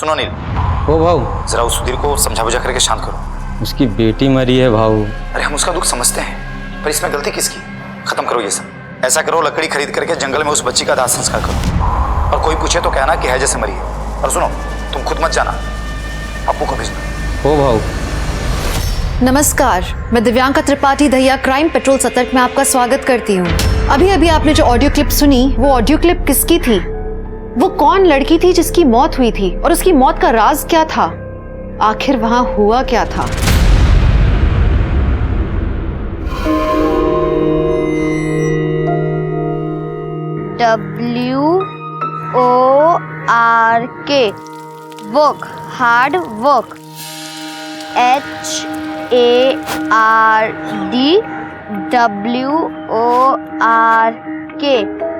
सुनो नील, ओ भाऊ, जरा उस सुधीर को समझा बुझा करके शांत करो। उसकी बेटी मरी है भाऊ। अरे हम उसका दुख समझते हैं, पर इसमें गलती किसकी? खत्म करो ये सब। ऐसा करो, लकड़ी खरीद करके जंगल में उस बच्ची का दाह संस्कार करो, और कोई पूछे तो कहना कि है जैसे मरी है। और सुनो, तुम खुद मत जाना, अप्पू को भेजना। ओ भाऊ। नमस्कार, मैं दिव्यांका त्रिपाठी दहिया क्राइम पेट्रोल सतर्क में आपका स्वागत करती हूँ। अभी अभी आपने जो ऑडियो क्लिप सुनी, वो ऑडियो क्लिप किसकी थी? वो कौन लड़की थी जिसकी मौत हुई थी, और उसकी मौत का राज क्या था? आखिर वहां हुआ क्या था? WORK work, hard work. HARDWORK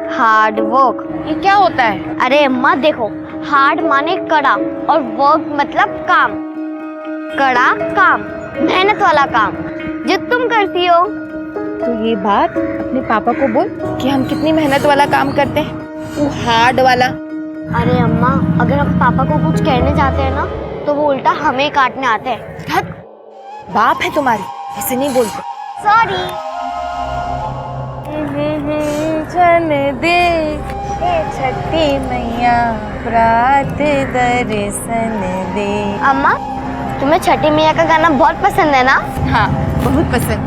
hard work. ये क्या होता है? अरे अम्मा देखो, हार्ड माने कड़ा और वर्क मतलब काम। कड़ा काम, मेहनत वाला काम जो तुम करती हो। तो ये बात अपने पापा को बोल कि हम कितनी मेहनत वाला काम करते हैं, वो हार्ड वाला। अरे अम्मा, अगर हम पापा को कुछ कहने जाते हैं ना, तो वो उल्टा हमें काटने आते हैं। धत, बाप है तुम्हारी, ऐसे नहीं बोलते। सॉरी। जन दे छठी मैया प्रात दर्शन दे। अम्मा, तुम्हें छठी मैया का गाना बहुत पसंद है ना? हाँ, बहुत पसंद।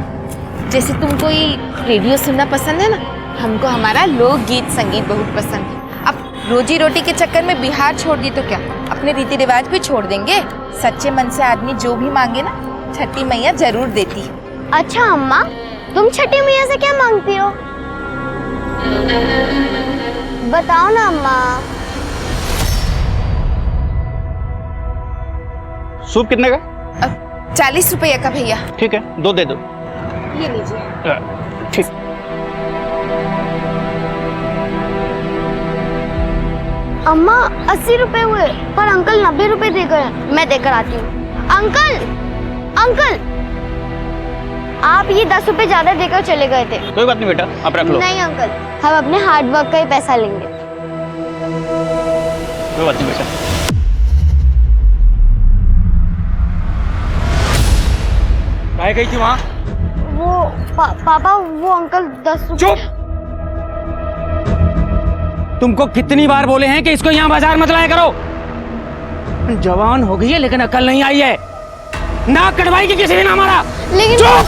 जैसे तुमको ये रेडियो सुनना पसंद है ना, हमको हमारा लोकगीत संगीत बहुत पसंद है। अब रोजी रोटी के चक्कर में बिहार छोड़ दी तो क्या, अपने रीति रिवाज भी छोड़ देंगे? सच्चे मन से आदमी जो भी मांगे ना, छठी मैया जरूर देती है। अच्छा अम्मा, तुम छठी मैया से क्या मांगती हो? बताओ ना अम्मा। सूप कितने का? 40 रुपये का भैया। ठीक है, 2 दे दो। ये लीजिए। ठीक। अम्मा 80 रुपए हुए, पर अंकल 90 रुपए दे गए। मैं देकर आती हूँ। अंकल, अंकल, आप ये 10 रुपए ज्यादा देकर चले गए थे। कोई बात नहीं बेटा, आप रख लो। नहीं अंकल, हम अपने हार्ड वर्क का ही पैसा लेंगे। कोई बात नहीं बेटा। कहाँ गई थी वहाँ? वो पापा, वो अंकल 10 रुपए। चुप! तुमको कितनी बार बोले हैं कि इसको यहाँ बाजार मत लाया करो? जवान हो गई है लेकिन अकल नहीं आई है। नाक कटवाई कि किसी ने ना मारा। लेकिन चुप!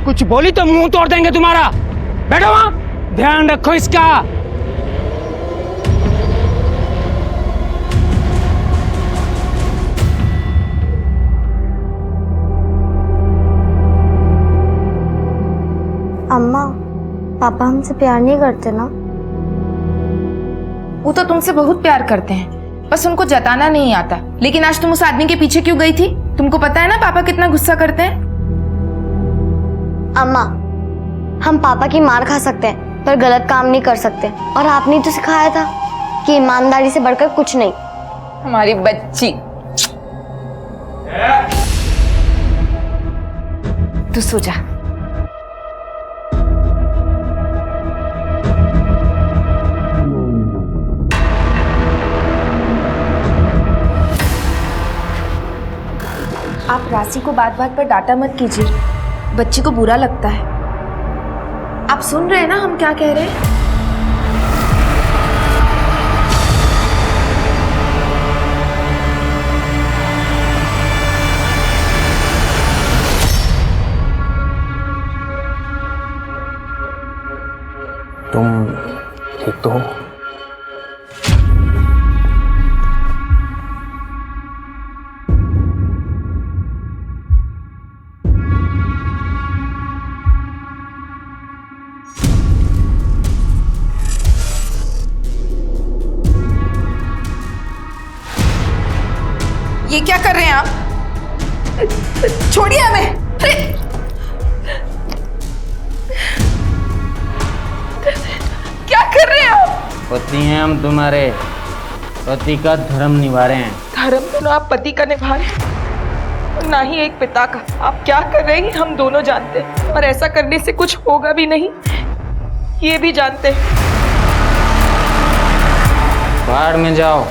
कुछ बोली तो मुंह तोड़ देंगे तुम्हारा। बैठो वहां, ध्यान रखो इसका। अम्मा, पापा हमसे प्यार नहीं करते ना? वो तो तुमसे बहुत प्यार करते हैं, बस उनको जताना नहीं आता। लेकिन आज तुम उस आदमी के पीछे क्यों गई थी? तुमको पता है ना पापा कितना गुस्सा करते हैं। अम्मा, हम पापा की मार खा सकते हैं, पर गलत काम नहीं कर सकते। और आपने तो सिखाया था कि ईमानदारी से बढ़कर कुछ नहीं। हमारी बच्ची। तू सो जा। आप राशि को बात बात पर डांटा मत कीजिए, बच्ची को बुरा लगता है। आप सुन रहे हैं ना हम क्या कह रहे हैं? तुम ठीक तो हो? ये क्या कर रहे हैं आप? छोड़िए हमें। अरे क्या कर रहे हैं आप? पति हैं हम तुम्हारे, पति का धर्म निभा रहे हैं। धर्म तो ना आप पति का निभा रहे हैं और ना ही एक पिता का। आप क्या कर रहे हैं हम दोनों जानते हैं, और ऐसा करने से कुछ होगा भी नहीं, ये भी जानते हैं। भाड़ में जाओ।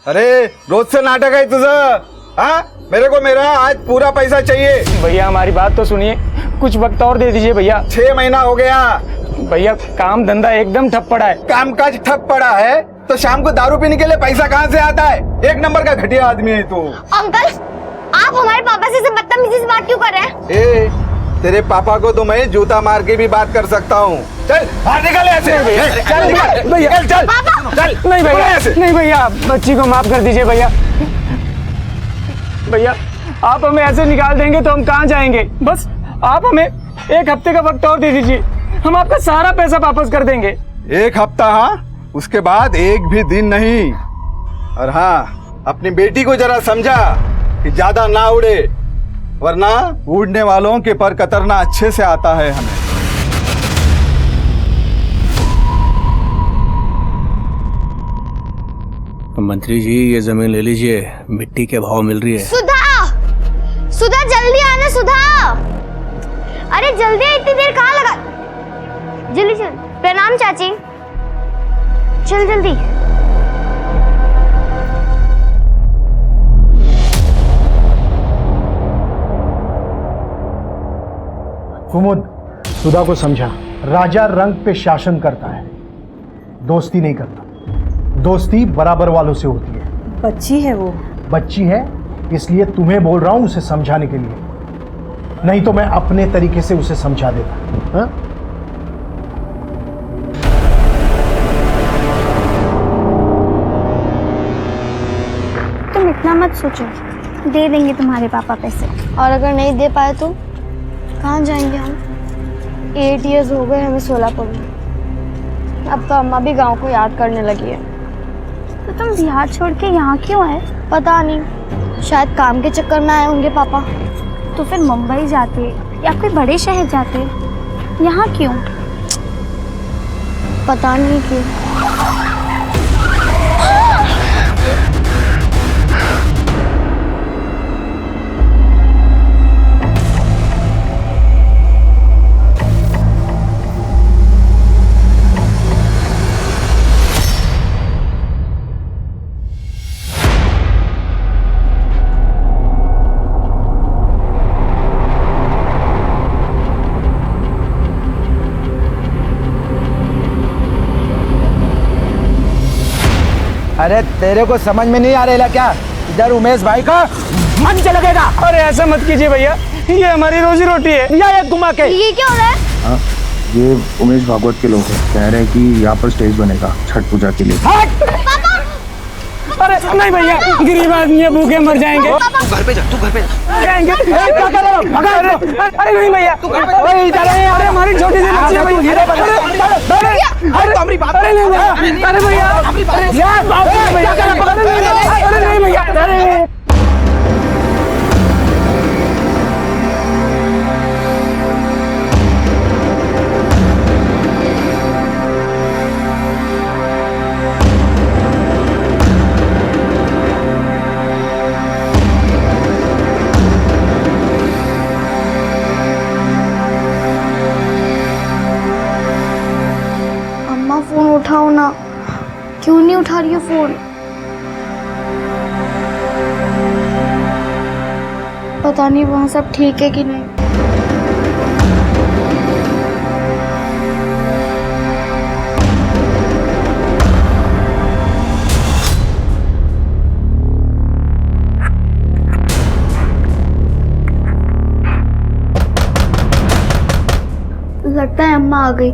अरे रोज से नाटक है तुझं? हाँ, मेरे को मेरा आज पूरा पैसा चाहिए। भैया हमारी बात तो सुनिए, कुछ वक्त और दे दीजिए भैया। 6 महीना हो गया। भैया काम धंधा एकदम ठप पड़ा है। कामकाज ठप पड़ा है तो शाम को दारू पीने के लिए पैसा कहाँ से आता है? एक नंबर का घटिया आदमी है तू। अंकल, आप हमारे पापा से बदतमीजी से बात क्यों कर रहे हैं? ए, तेरे पापा को तो मैं जूता मार के भी बात कर सकता हूँ। चल बाहर निकल ऐसे। चल निकल भैया, चल चल। नहीं भैया, नहीं भैया, बच्ची को माफ कर दीजिए भैया। भैया आप हमें ऐसे निकाल देंगे तो हम कहाँ जाएंगे? बस आप हमें 1 हफ्ते का वक्त और दे दीजिए, हम आपका सारा पैसा वापस कर देंगे। 1 हफ्ता? हाँ, उसके बाद एक भी दिन नहीं। और हाँ, अपनी बेटी को जरा समझा कि ज्यादा ना उड़े, वरना उड़ने वालों के पर कतरना अच्छे से आता है हमें। मंत्री जी ये जमीन ले लीजिए, मिट्टी के भाव मिल रही है। सुधा, सुधा जल्दी आना सुधा। अरे जल्दी, इतनी देर कहाँ लगा? जल्दी चल। प्रणाम चाची। चल जल्दी। कुमुद, सुधा को समझा, राजा रंग पे शासन करता है, दोस्ती नहीं करता। दोस्ती बराबर वालों से होती है। बच्ची है वो। बच्ची है इसलिए तुम्हें बोल रहा हूं उसे समझाने के लिए, नहीं तो मैं अपने तरीके से उसे समझा देता। हाँ? तुम इतना मत सोचो, दे देंगे तुम्हारे पापा पैसे। और अगर नहीं दे पाए तो कहाँ जाएंगे हम? 8 इयर्स हो गए हमें सोलापुर में। अब तो अम्मा भी गांव को याद करने लगी है। तो तुम बिहार छोड़ के यहाँ क्यों आए? पता नहीं, शायद काम के चक्कर में आए होंगे पापा। तो फिर मुंबई जाते या कोई बड़े शहर जाते, यहाँ क्यों? पता नहीं क्यों। अरे तेरे को समझ में नहीं आ रहा क्या? इधर उमेश भाई का मंच लगेगा। अरे ऐसा मत कीजिए भैया, ये हमारी रोजी रोटी है। या एक घुमा के। ये क्या हो रहा है? हाँ, ये उमेश भागवत के लोग हैं, कह रहे हैं कि यहाँ पर स्टेज बनेगा छठ पूजा के लिए। अरे नहीं भैया, गरीब आदमी है, भूखे मर जाएंगे। तू घर पे जा, तू घर पे जा। जाएंगे। क्या कर रहे हो? अरे नहीं भैया, अरे हमारी छोटी सी बच्ची है भैया। अरे नहीं भैया, अरे भैया, अरे नहीं भैया, अरे फोन उठाओ ना। क्यों नहीं उठा रही हो फोन? पता नहीं वहाँ सब ठीक है कि नहीं। लगता है अम्मा आ गई।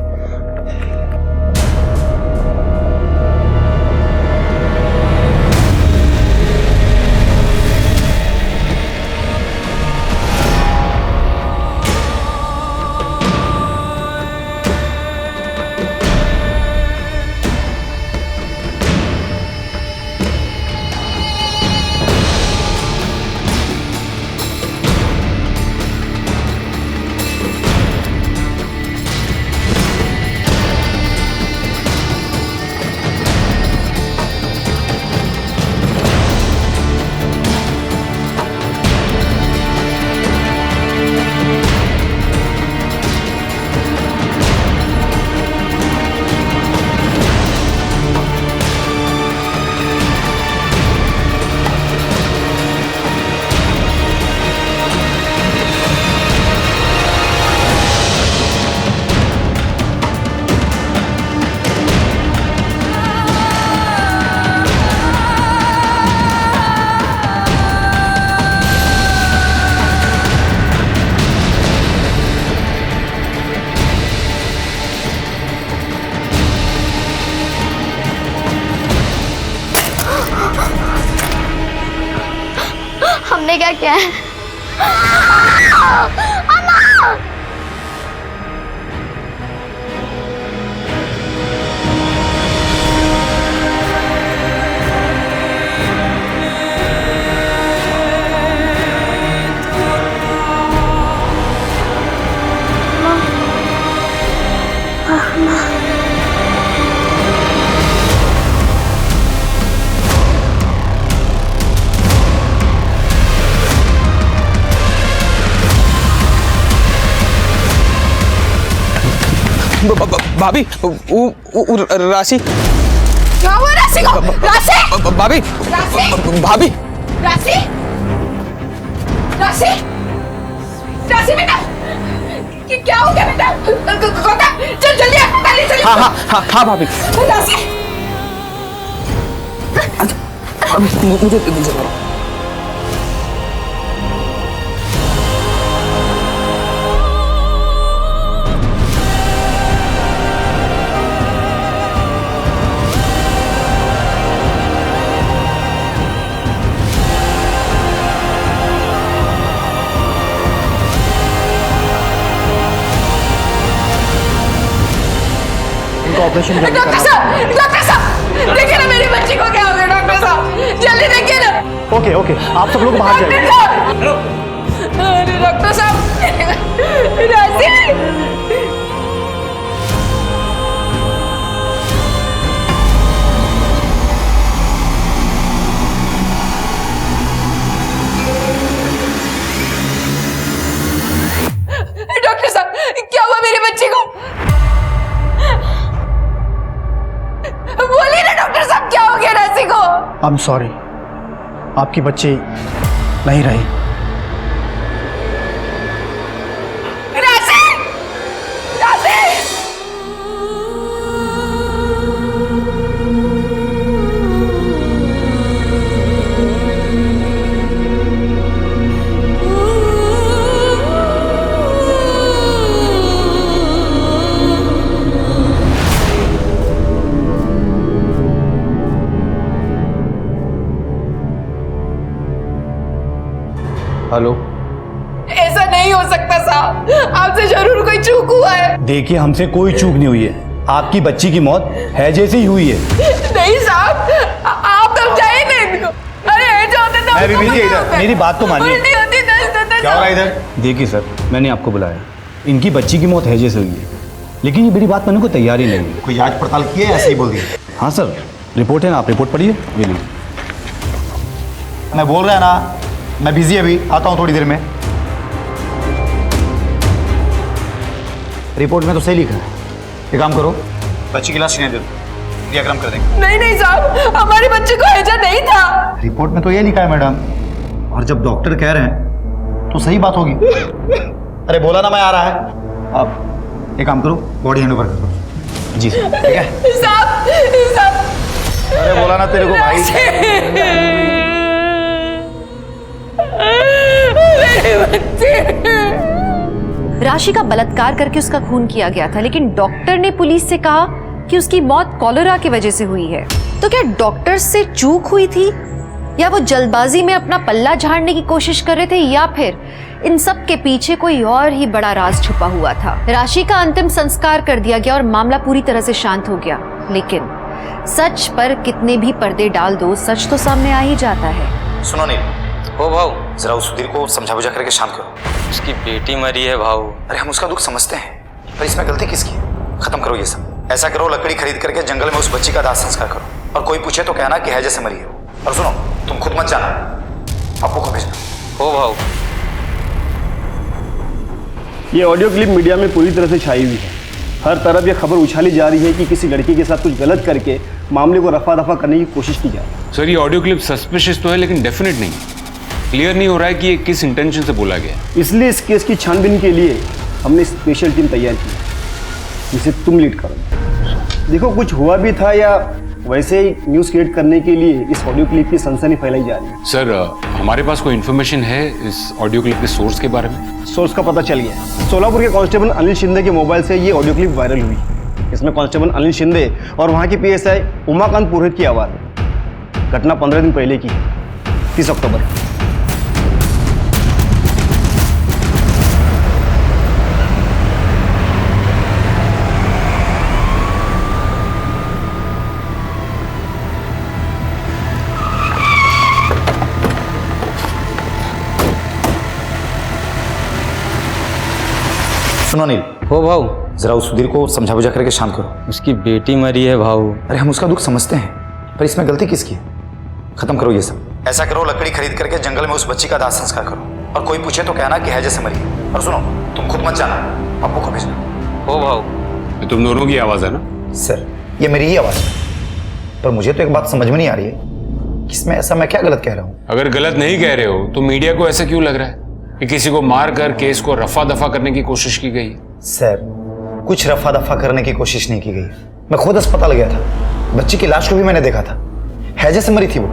चलेगा क्या? भाभी राशि क्या हुआ राशि को? राशि भाभी राशि भाभी राशि राशि राशि बेटा क्या हो गया बेटा? गौतम चल जल्दी अस्पताल ले चल। हाँ भाभी राशि मुझे ऑपरेशन डॉक्टर साहब देखिए ना मेरी बच्ची को क्या हो गया। डॉक्टर साहब जल्दी देखिए ना। ओके ओके, आप सब लोग बाहर जाइए। अरे डॉक्टर साहब राशि डॉक्टर साहब क्या हुआ मेरी बच्ची को? बोलिए ना डॉक्टर साहब क्या हो गया राशि को? आई एम सॉरी, आपकी बच्ची नहीं रही। राशि राशि हेलो, ऐसा नहीं हो सकता साहब, आपसे जरूर कोई चूक हुआ है। देखिए, हमसे कोई चूक नहीं हुई है। आपकी बच्ची की मौत है जैसे ही हुई है। नहीं साहब, आप समझाइए ना इनको। अरे ऐसे होते तो अरे बीबी जी, इधर मेरी बात तो मानिए। उल्टी होती दस्त क्या हो रहा है इधर? देखिए सर, मैंने आपको बुलाया, इनकी बच्ची की मौत है जैसे हुई है, लेकिन ये मेरी बात मानने को तैयार ही नहीं है। कोई जांच पड़ताल की है, ऐसे ही बोल दिया? हाँ सर, रिपोर्ट है ना, आप रिपोर्ट पढ़िए। ये लीजिए। मैं बोल रहा है ना, मैं बिजी अभी आता हूँ थोड़ी देर में। रिपोर्ट में तो सही लिखा है। एक काम करो, बच्ची की लाश सीने दे दो, क्रियाक्रम कर देंगे। नहीं नहीं साहब, हमारी बच्ची को हैजा नहीं था। रिपोर्ट में तो ये लिखा है मैडम, और जब डॉक्टर कह रहे हैं तो सही बात होगी। अरे बोला ना मैं आ रहा है। आप एक काम करो, बॉडी हैंड ओवर कर दो। जी सर, ठीक है। साहब अरे बोला ना तेरे को भाई। राशि का बलात्कार करके उसका खून किया गया था, लेकिन डॉक्टर ने पुलिस से कहा कि उसकी मौत कॉलेरा की वजह से हुई है। तो क्या डॉक्टर से चूक हुई थी, या वो जल्दबाजी में अपना पल्ला झाड़ने की कोशिश कर रहे थे, या फिर इन सब के पीछे कोई और ही बड़ा राज छुपा हुआ था? राशि का अंतिम संस्कार कर दिया गया और मामला पूरी तरह से शांत हो गया, लेकिन सच पर कितने भी पर्दे डाल दो, सच तो सामने आ ही जाता है। सुनो नील, ओ भाऊ, जरा उस सुधीर को समझा बुझा करके शांत करो। उसकी बेटी मरी है भाऊ। अरे हम उसका दुख समझते हैं, पर इसमें गलती किसकी? खत्म करो ये सब। ऐसा करो, लकड़ी खरीद करके जंगल में उस बच्ची का दाह संस्कार करो, और कोई पूछे तो कहना कि है जैसे मरी है। और सुनो, तुम खुद मत जाना, अप्पू को भेजना। हो भाऊ। ये ऑडियो क्लिप मीडिया में पूरी तरह से छाई हुई है। हर तरफ ये खबर उछाली जा रही है कि किसी लड़की के साथ कुछ गलत करके मामले को रफा दफा करने की कोशिश की जा रही है। सर, ये ऑडियो क्लिप सस्पिशियस तो है, लेकिन डेफिनेट नहीं। क्लियर नहीं हो रहा है कि ये किस इंटेंशन से बोला गया। इसलिए इस केस की छानबीन के लिए हमने स्पेशल टीम तैयार की, जिसे तुम लीड करो। देखो, कुछ हुआ भी था या वैसे ही न्यूज़ क्रिएट करने के लिए इस ऑडियो क्लिप की सनसनी फैलाई जा रही है। सर, हमारे पास कोई इन्फॉर्मेशन है इस ऑडियो क्लिप के सोर्स के बारे में? सोर्स का पता चल गया। सोलापुर के कांस्टेबल अनिल शिंदे के मोबाइल से ये ऑडियो क्लिप वायरल हुई। इसमें कांस्टेबल अनिल शिंदे और वहाँ की पीएसआई उमाकांत पुरोहित की आवाज़ है। घटना 15 दिन पहले की, 30 अक्टूबर। सुनो नील, हो भाऊ, जरा उस सुधीर को समझा बुझा करके शांत करो। उसकी बेटी मरी है भाऊ। अरे हम उसका दुख समझते हैं, पर इसमें गलती किसकी है? खत्म करो ये सब। ऐसा करो, लकड़ी खरीद करके जंगल में उस बच्ची का दाह संस्कार करो, और कोई पूछे तो कहना कि है जैसे मरी है। और सुनो, तुम खुद मत जाना, अब्बू को भेजना। हो भाऊ। ये तुम दोनों की आवाज है ना? सर, ये मेरी ही आवाज है, पर मुझे तो एक बात समझ में नहीं आ रही है कि इसमें ऐसा मैं क्या गलत कह रहा हूँ। अगर गलत नहीं कह रहे हो तो मीडिया को ऐसा क्यों लग रहा है कि किसी को मार कर केस को रफा दफा करने की कोशिश की गई है? सर, कुछ रफा दफा करने की कोशिश नहीं की गई। मैं खुद अस्पताल गया था, बच्ची की लाश को भी मैंने देखा था, हैजे से मरी थी वो।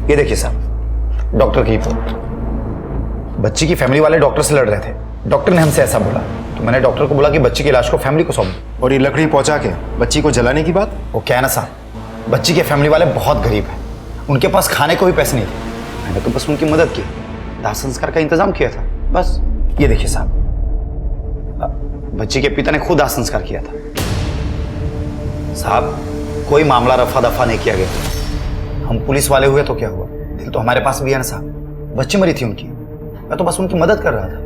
ये देखिए साहब, डॉक्टर की रिपोर्ट। बच्ची की फैमिली वाले डॉक्टर से लड़ रहे थे, डॉक्टर ने हमसे ऐसा बोला, तो मैंने डॉक्टर को बोला कि बच्ची की लाश को फैमिली को सौंप। और ये लकड़ी पहुंचा के बच्ची को जलाने की बात? वो क्या है ना साहब, बच्ची के फैमिली वाले बहुत गरीब हैं, उनके पास खाने को भी पैसे नहीं थे। मैंने तो बस उनकी मदद की, दाह संस्कार का इंतजाम किया था, बस। ये देखिए साहब, बच्ची के पिता ने खुद दाह संस्कार किया था। साहब, कोई मामला रफा दफा नहीं किया गया। हम पुलिस वाले हुए तो क्या हुआ, दिल तो हमारे पास भी है ना साहब। बच्ची मरी थी उनकी, मैं तो बस उनकी मदद कर रहा था।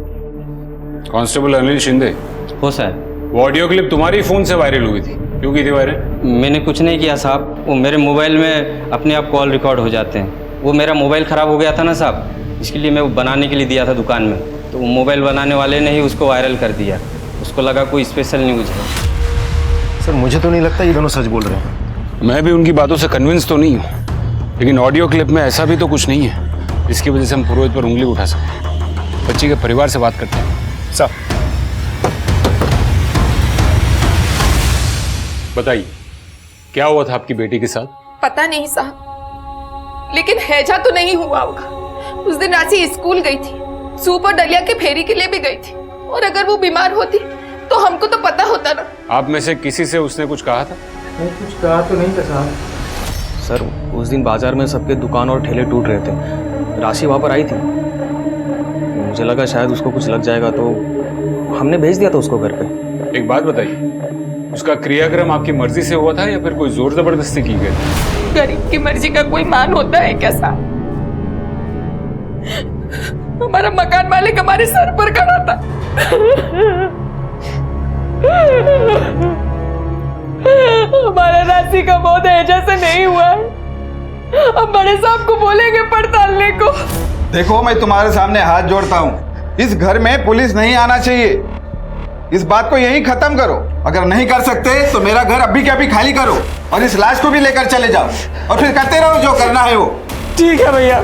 कांस्टेबल अनिल शिंदे। हो सर। वो ऑडियो क्लिप तुम्हारी फोन से वायरल हुई थी, क्यों की थी वायरल? मैंने कुछ नहीं किया साहब, वो मेरे मोबाइल में अपने आप कॉल रिकॉर्ड हो जाते हैं। वो मेरा मोबाइल ख़राब हो गया था ना साहब, इसके लिए मैं वो बनाने के लिए दिया था दुकान में, तो वो मोबाइल बनाने वाले ने ही उसको वायरल कर दिया। उसको लगा कोई स्पेशल न्यूज़ है। सर मुझे तो नहीं लगता ये दोनों सच बोल रहे हैं। मैं भी उनकी बातों से कन्विंस तो नहीं हूँ, लेकिन ऑडियो क्लिप में ऐसा भी तो कुछ नहीं है जिसकी वजह से हम पुरोहित पर उंगली उठा सकें। बच्ची के परिवार से बात करते हैं। सर बताइए, क्या हुआ था आपकी बेटी के साथ? पता नहीं साहब, लेकिन हैजा तो नहीं हुआ होगा। उस दिन राशि स्कूल गई थी, सूप और दलिया के फेरी के लिए भी गई थी, और अगर वो बीमार होती तो हमको तो पता होता ना। आप में से किसी से उसने कुछ कहा था? नहीं, कुछ कहा तो नहीं था साहब। सर, उस दिन बाजार में सबके दुकान और ठेले टूट रहे थे, राशि वहाँ पर आई थी। मुझे लगा शायद उसको कुछ लग जाएगा, तो हमने भेज दिया था उसको घर पे। एक बात बताइए, उसका क्रियाक्रम आपकी मर्जी से हुआ था या फिर कोई जोर जबरदस्ती की गई? गरीब की मर्जी का कोई मान होता है क्या साहब? हमारा मकान मालिक हमारे सर पर खड़ा था। हमारा राशि का मौत हैजा से नहीं हुआ है। अब बड़े साहब को बोलेंगे पड़तालने को। देखो, मैं तुम्हारे सामने हाथ जोड़ता हूँ, इस घर में पुलिस नहीं आना चाहिए। इस बात को यही खत्म करो। अगर नहीं कर सकते तो मेरा घर अभी के अभी खाली करो और इस लाश को भी लेकर चले जाओ, और फिर करते रहो जो करना है वो। ठीक है भैया,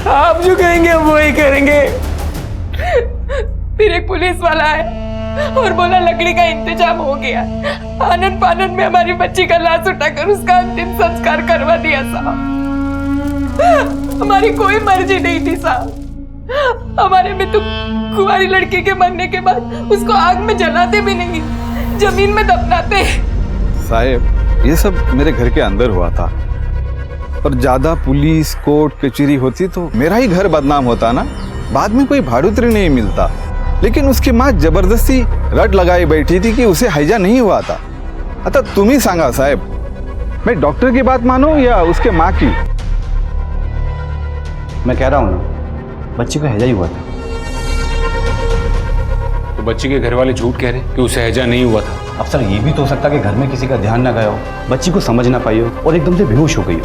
आप जो कहेंगे हम वही करेंगे। फिर एक पुलिस वाला है और बोला लकड़ी का इंतजाम हो गया। आनंद फानंद में हमारी बच्ची का लाश उठाकर उसका अंतिम संस्कार करवा दिया साहब। हमारी कोई मर्जी नहीं थी साहब। हमारे में तो कुंवारी लड़की के मरने के बाद उसको आग में जलाते भी नहीं, जमीन में दफनाते। साहब, ये सब मेरे घर के अंदर हुआ था, और ज्यादा पुलिस कोर्ट कचहरी होती तो मेरा ही घर बदनाम होता ना। बाद में कोई भाड़ुत्री नहीं मिलता, लेकिन उसकी माँ जबरदस्ती रट लगाई बैठी थी कि उसे हैजा नहीं हुआ था। आता तुम ही सांगा साहब, मैं डॉक्टर की बात मानूं या उसके माँ की? मैं कह रहा हूँ ना, बच्ची को हैजा ही हुआ था। तो बच्ची के घर वाले झूठ कह रहे कि उसे हैजा नहीं हुआ था। अब सर ये भी तो हो सकता है कि घर में किसी का ध्यान ना गया हो, बच्ची को समझ ना पाई हो और एकदम से बेहोश हो गई हो।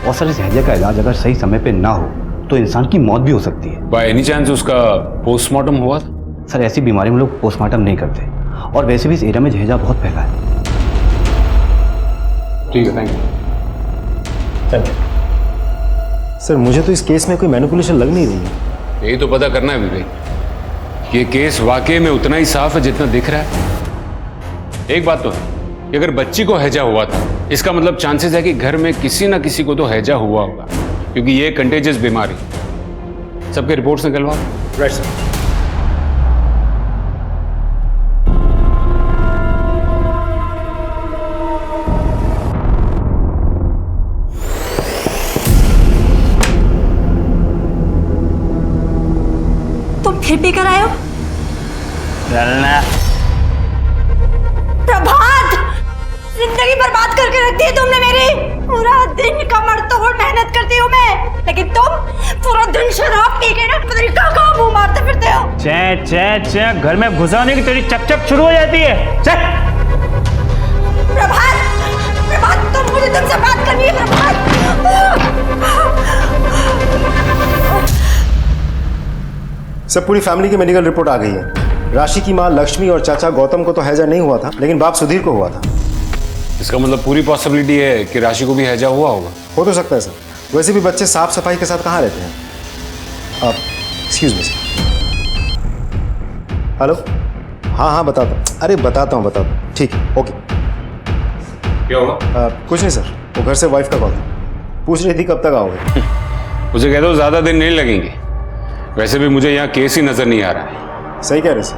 और सर इस हैजा का इलाज अगर सही समय पे ना हो तो इंसान की मौत भी हो सकती है। बाय एनी चांस उसका पोस्टमार्टम हुआ था? सर ऐसी बीमारी में लोग पोस्टमार्टम नहीं करते, और वैसे भी इस एरिया में हैजा बहुत फैला है। ठीक है, थैंक यू। सर मुझे तो इस केस में कोई मैनिपुलेशन लग नहीं रही है। यही तो पता करना है विवेक, ये केस वाकई में उतना ही साफ है जितना दिख रहा है। एक बात तो है कि अगर बच्ची को हैजा हुआ था, इसका मतलब चांसेस है कि घर में किसी ना किसी को तो हैजा हुआ होगा, क्योंकि ये कंटेजियस बीमारी। सबके रिपोर्ट्स निकलवा। Right sir. तुम फिर पी कर आए हो? चलना। प्रभात, जिंदगी बर्बाद करके रख दी तुमने मेरी। पूरा दिन कमर तोड़ मेहनत करती हूँ मैं, लेकिन तुम पूरा दिन शराब पी के ना पता नहीं कहाँ मुंह मारते फिरते हो। चैं चैं चैं घर में घुसाने की तेरी चक शुरू हो जाती है। चल। प्रभात, प्रभात, मुझे तुमसे बात करनी है प्रभात। सब पूरी फैमिली की मेडिकल रिपोर्ट आ गई है। राशि की माँ लक्ष्मी और चाचा गौतम को तो हैजा नहीं हुआ था, लेकिन बाप सुधीर को हुआ था। इसका मतलब पूरी पॉसिबिलिटी है कि राशि को भी हैजा हुआ होगा। हो तो सकता है सर, वैसे भी बच्चे साफ सफाई के साथ कहाँ रहते हैं। आप एक्सक्यूज मी सर। हेलो, हाँ बताता हूँ। अरे बताता हूँ। ठीक है, ओके। क्या हुआ? कुछ नहीं सर, वो घर से वाइफ का कॉल था, पूछ रही थी कब तक आओगे। उसे कह दो ज्यादा दिन नहीं लगेंगे। वैसे भी मुझे यहाँ केस ही नजर नहीं आ रहा है। सही कह रहे सर।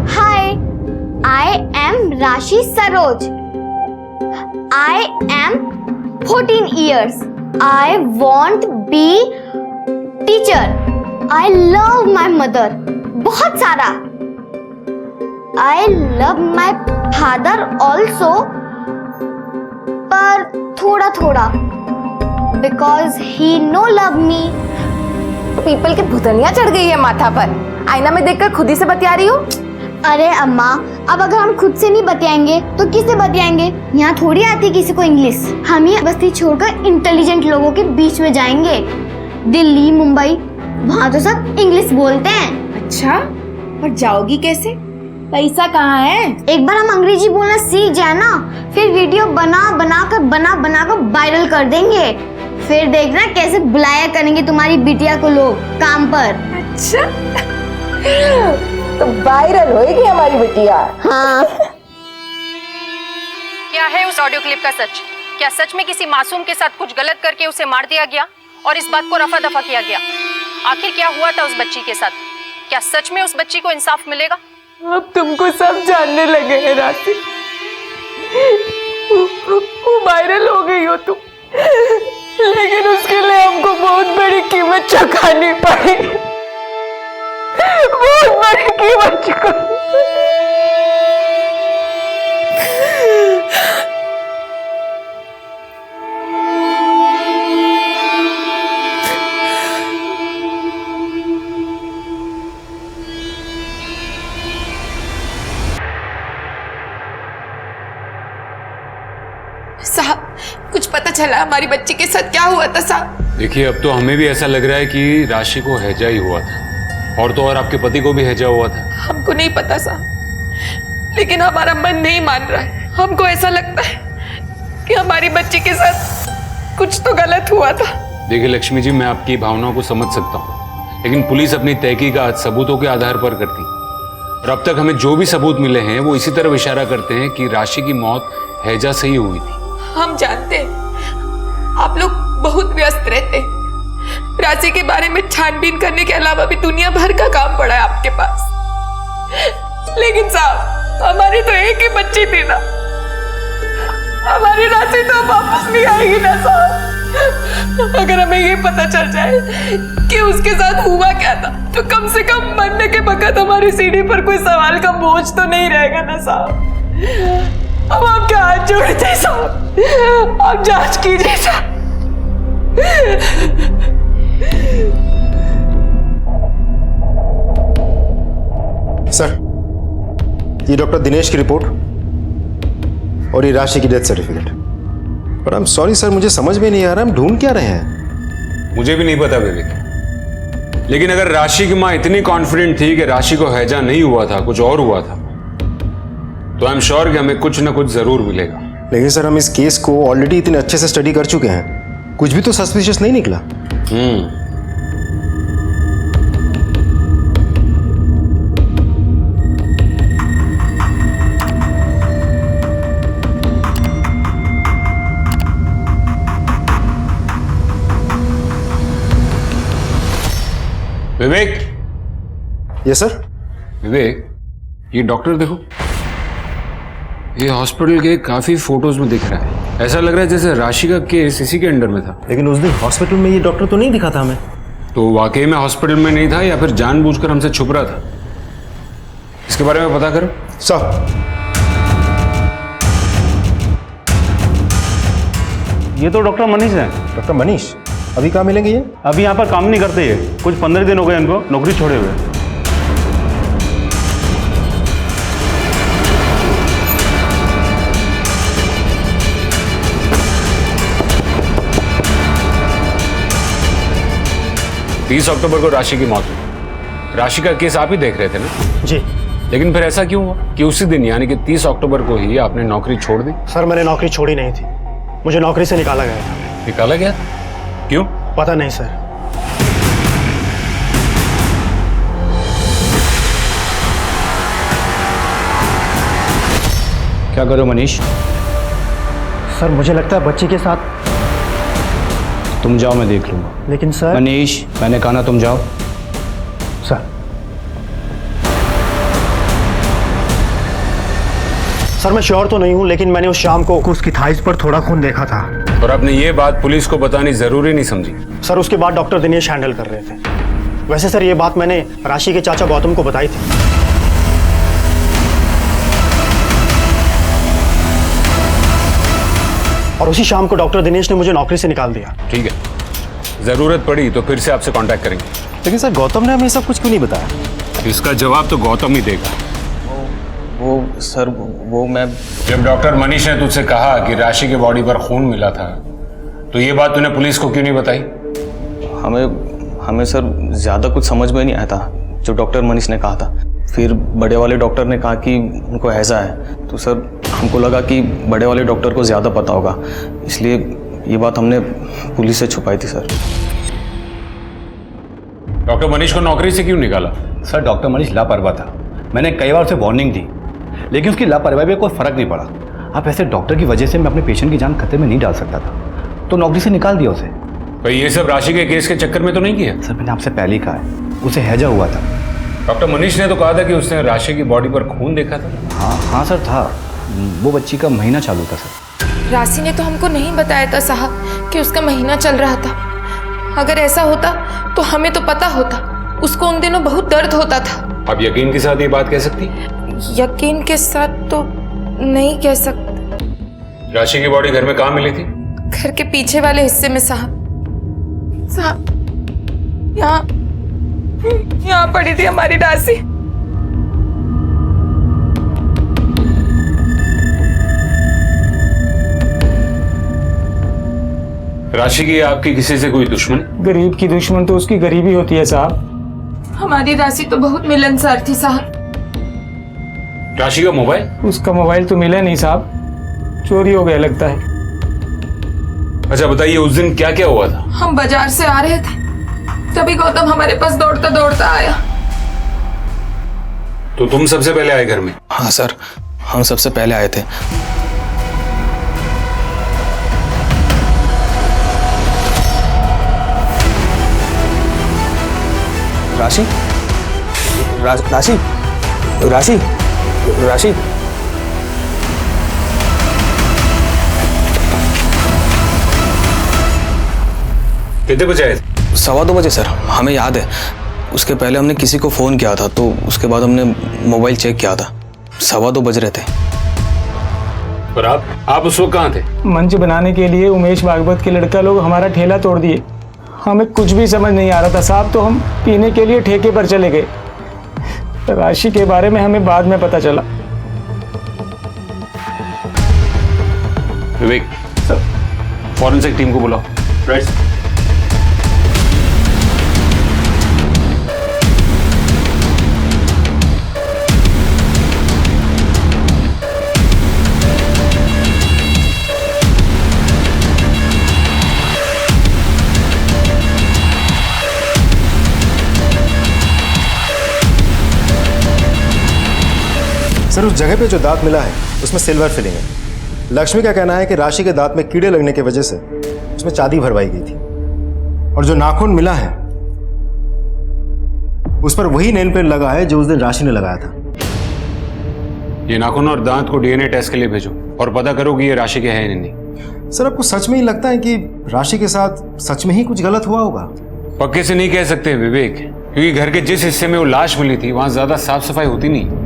हाय, आई एम राशि Saroj. I am 14 years. I want be teacher. I love my mother. बहुत सारा. I love my father also. पर थोड़ा थोड़ा. Because he no love me. People की भुतनिया चढ़ गई है माथा पर। आईना में देखकर खुद ही से बतिया रही हो। अरे अम्मा, अब अगर हम खुद से नहीं बतियाएंगे तो किससे बतियाएंगे? यहाँ थोड़ी आती किसी को इंग्लिश। हम ही बस्ती छोड़कर इंटेलिजेंट लोगों के बीच में जाएंगे। दिल्ली, मुंबई, वहाँ तो सब इंग्लिश बोलते हैं। अच्छा, और जाओगी कैसे? पैसा कहाँ है? एक बार हम अंग्रेजी बोलना सीख जाए ना, फिर वीडियो बना कर वायरल कर देंगे। फिर देखना कैसे बुलाया करेंगे तुम्हारी बिटिया को लोग काम पर। अच्छा, तो वायरल होएगी हमारी बिटिया। हाँ। क्या है उस ऑडियो क्लिप का सच? क्या सच में किसी मासूम के साथ कुछ गलत करके उसे मार दिया गया और इस बात को रफा दफा किया गया? आखिर क्या हुआ था उस बच्ची के साथ? क्या सच में उस बच्ची को इंसाफ मिलेगा? अब तुमको सब जानने लगे हैं राशि। वो वायरल हो गई हो तुम, लेकिन उसके लिए हमको बहुत बड़ी कीमत चुकानी पड़ी। बहुत बड़ी कीमत चुकानी। साहब, कुछ पता चला हमारी बच्ची के साथ क्या हुआ था साहब? देखिए, अब तो हमें भी ऐसा लग रहा है कि राशि को हैजा ही हुआ था, और तो और आपके पति को भी हैजा हुआ था। हमको नहीं पता साहब, लेकिन हमारा मन नहीं मान रहा है। हमको ऐसा लगता है कि हमारी बच्ची के साथ कुछ तो गलत हुआ था। देखिए लक्ष्मी जी, मैं आपकी भावनाओं को समझ सकता हूँ, लेकिन पुलिस अपनी तहकीकात सबूतों के आधार पर करती, और अब तक हमें जो भी सबूत मिले हैं वो इसी तरफ इशारा करते हैं कि राशि की मौत हैजा से ही हुई थी। हम जानते हैं आप लोग बहुत व्यस्त रहते हैं। राशि के बारे में छानबीन करने के अलावा भी दुनिया भर का काम पड़ा है आपके पास। लेकिन साहब, हमारी तो एक ही बच्ची थी ना, हमारी राशि तो वापस नहीं आएगी ना साहब। अगर हमें ये पता चल जाए कि उसके साथ हुआ क्या था, तो कम से कम मरने के वक्त हमारी सीढ़ी पर कोई सवाल का बोझ तो नहीं रहेगा ना साहब। अब आपके हाथ जोड़ते हैं साहब, आप जांच कीजिए साहब। सर, ये डॉक्टर दिनेश की रिपोर्ट और ये राशि की डेथ सर्टिफिकेट। पर आई एम सॉरी सर, मुझे समझ में नहीं आ रहा हम ढूंढ क्या रहे हैं। मुझे भी नहीं पता विवेक, लेकिन अगर राशि की माँ इतनी कॉन्फिडेंट थी कि राशि को हैजा नहीं हुआ था, कुछ और हुआ था, तो आई एम श्योर कि हमें कुछ ना कुछ जरूर मिलेगा। लेकिन सर, हम इस केस को ऑलरेडी इतने अच्छे से स्टडी कर चुके हैं, कुछ भी तो सस्पिशियस नहीं निकला। विवेक। Yes sir. विवेक, ये डॉक्टर देखो, ये हॉस्पिटल के काफी फोटोज में दिख रहा है। ऐसा लग रहा है जैसे राशि का केस इसी के अंडर में था। लेकिन उस दिन हॉस्पिटल में ये डॉक्टर तो नहीं दिखा था हमें। तो वाकई में हॉस्पिटल में नहीं था या फिर जानबूझकर हमसे छुप रहा था? इसके बारे में पता करो। सर, ये तो डॉक्टर मनीष हैं। डॉक्टर मनीष अभी कहाँ मिलेंगे ये? अभी यहाँ पर काम नहीं करते ये, कुछ 15 दिन हो गए इनको नौकरी छोड़े हुए। तीस अक्टूबर को राशि की मौत हुई। राशि का केस आप ही देख रहे थे ना? जी। लेकिन फिर ऐसा क्यों हुआ कि उसी दिन यानी कि 30 अक्टूबर को ही आपने नौकरी छोड़ दी? सर मैंने नौकरी छोड़ी नहीं थी, मुझे नौकरी से निकाला गया था। निकाला गया? क्यों? पता नहीं सर। क्या करो मनीष? सर मुझे लगता है बच्चे के साथ। तुम जाओ, मैं देख लूंगा। लेकिन सर। मनीष, मैंने कहा ना तुम जाओ। सर मैं श्योर तो नहीं हूं, लेकिन मैंने उस शाम को उसकी थाइस पर थोड़ा खून देखा था। और आपने ये बात पुलिस को बतानी जरूरी नहीं समझी? सर उसके बाद डॉक्टर दिनेश हैंडल कर रहे थे। वैसे सर ये बात मैंने राशि के चाचा गौतम को बताई थी। और उसी शाम को डॉक्टर दिनेश ने मुझे नौकरी से निकाल दिया। ठीक है, जरूरत पड़ी तो फिर से आपसे कांटेक्ट करेंगे। लेकिन सर गौतम ने हमें सब कुछ क्यों नहीं बताया? इसका जवाब तो गौतम ही देगा। वो सर वो मैं जब डॉक्टर मनीष ने तुझसे कहा कि राशि के बॉडी पर खून मिला था, तो ये बात तूने पुलिस को क्यों नहीं बताई? हमें सर ज़्यादा कुछ समझ में नहीं आया था जो डॉक्टर मनीष ने कहा था। फिर बड़े वाले डॉक्टर ने कहा कि उनको हैज़ा है, तो सर हमको लगा कि बड़े वाले डॉक्टर को ज़्यादा पता होगा, इसलिए ये बात हमने पुलिस से छुपाई थी सर। डॉक्टर मनीष को नौकरी से क्यों निकाला? सर डॉक्टर मनीष लापरवाह था, मैंने कई बार उसे वार्निंग दी, लेकिन उसकी लापरवाही में कोई फर्क नहीं पड़ा। अब ऐसे डॉक्टर की वजह से मैं अपने पेशेंट की जान खतरे में नहीं डाल सकता था, तो नौकरी से निकाल दिया उसे। भाई ये सब राशि के केस के चक्कर में तो नहीं किया? सर मैंने आपसे पहले ही कहा है, उसे हैजा हुआ था। डॉक्टर मनीष ने तो कहा था कि उसने राशि की बॉडी पर खून देखा था। हाँ सर था, वो बच्ची का महीना चालू था सर। राशि ने तो हमको नहीं बताया था साहब कि उसका महीना चल रहा था। अगर ऐसा होता तो हमें तो पता होता। उसको उन दिनों बहुत दर्द होता था। आप यकीन के साथ ये बात कह सकती? यकीन के साथ तो नहीं कह सकते। राशि की बॉडी घर में कहाँ मिली थी? घर के पीछे वाले हिस्से में साहब। यहाँ पड़ी थी हमारी राशि। राशि की आपकी किसी से कोई दुश्मन? गरीब की दुश्मन तो उसकी गरीबी होती है साहब। हमारी राशि तो बहुत मिलनसार थी साहब। राशि का मोबाइल? उसका मोबाइल तो मिला नहीं साहब, चोरी हो गया लगता है। अच्छा बताइए उस दिन क्या क्या हुआ था? हम बाजार से आ रहे थे, तभी गौतम हमारे पास दौड़ता दौड़ता आया। तो तुम सबसे पहले आए घर में? हाँ सर, हम सबसे पहले आए थे। राशि राशि राशि राशि कितने बजे आए? 2:15 बजे सर, हमें याद है। उसके पहले हमने किसी को फ़ोन किया था, तो उसके बाद हमने मोबाइल चेक किया था। 2:15 बज रहे थे। पर आप उस वक्त कहाँ थे? मंच बनाने के लिए उमेश भागवत के लड़का लोग हमारा ठेला तोड़ दिए। हमें कुछ भी समझ नहीं आ रहा था साहब, तो हम पीने के लिए ठेके पर चले गए। राशि के बारे में हमें बाद में पता चला। विवेक सर, फॉरेंसिक टीम को बुलाओ। Right sir. सर उस जगह पे जो दांत मिला है उसमें सिल्वर फिलिंग है। लक्ष्मी का कहना है कि राशि के दांत में कीड़े लगने की वजह से उसमें चांदी भरवाई गई थी। और जो नाखून मिला है उस पर वही नेल पेंट लगा है जो उस दिन राशि ने लगाया था। ये नाखून और दांत को डीएनए टेस्ट के लिए भेजो और पता करो कि ये राशि के हैं या नहीं। सर आपको सच में ही लगता है कि राशि के साथ सच में ही कुछ गलत हुआ होगा? पक्के से नहीं कह सकते विवेक, क्योंकि घर के जिस हिस्से में वो लाश मिली थी वहां ज्यादा साफ सफाई होती नहीं।